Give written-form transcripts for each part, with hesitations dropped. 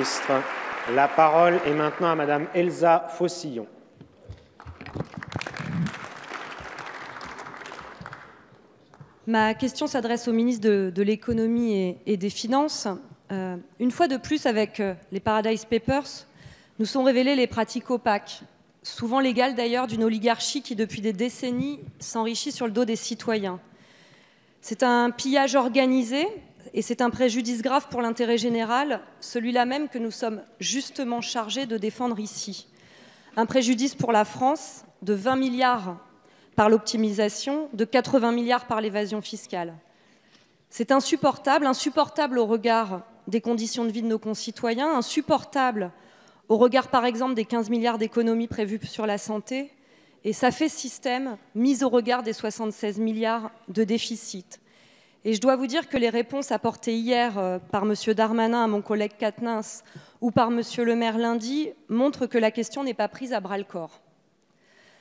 ministre. La parole est maintenant à Madame Elsa Faucillon. Ma question s'adresse au ministre de l'Économie et des Finances. Une fois de plus, avec les Paradise Papers, nous sont révélées les pratiques opaques, souvent légales d'ailleurs, d'une oligarchie qui, depuis des décennies, s'enrichit sur le dos des citoyens. C'est un pillage organisé et c'est un préjudice grave pour l'intérêt général, celui-là même que nous sommes justement chargés de défendre ici. Un préjudice pour la France de 20 milliards par l'optimisation, de 80 milliards par l'évasion fiscale. C'est insupportable, insupportable au regard des conditions de vie de nos concitoyens, insupportable au regard, par exemple, des 15 milliards d'économies prévues sur la santé, et ça fait système, mis au regard des 76 milliards de déficit. Et je dois vous dire que les réponses apportées hier par M. Darmanin à mon collègue Quatennens ou par M. Le Maire lundi montrent que la question n'est pas prise à bras-le-corps.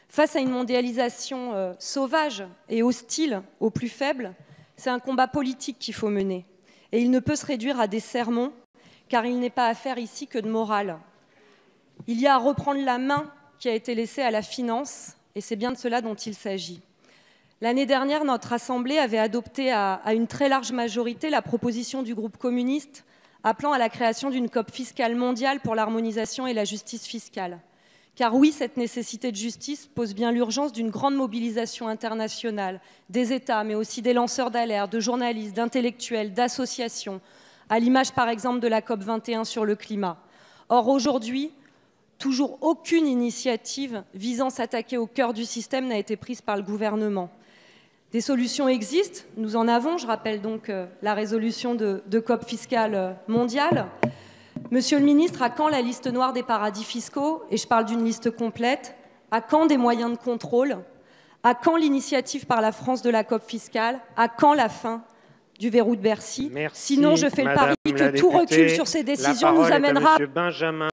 Face à une mondialisation sauvage et hostile aux plus faibles, c'est un combat politique qu'il faut mener. Et il ne peut se réduire à des sermons, car il n'est pas affaire ici que de morale. Il y a à reprendre la main qui a été laissée à la finance, et c'est bien de cela dont il s'agit. L'année dernière, notre Assemblée avait adopté à une très large majorité la proposition du groupe communiste appelant à la création d'une COP fiscale mondiale pour l'harmonisation et la justice fiscale. Car oui, cette nécessité de justice pose bien l'urgence d'une grande mobilisation internationale, des États, mais aussi des lanceurs d'alerte, de journalistes, d'intellectuels, d'associations, à l'image par exemple de la COP 21 sur le climat. Or aujourd'hui, toujours aucune initiative visant à s'attaquer au cœur du système n'a été prise par le gouvernement. Des solutions existent, nous en avons, je rappelle donc la résolution de COP fiscale mondiale. Monsieur le ministre, à quand la liste noire des paradis fiscaux? Et je parle d'une liste complète. À quand des moyens de contrôle? À quand l'initiative par la France de la COP fiscale? À quand la fin du verrou de Bercy? Merci, sinon, je fais le pari que tout recul sur ces décisions nous amènera à...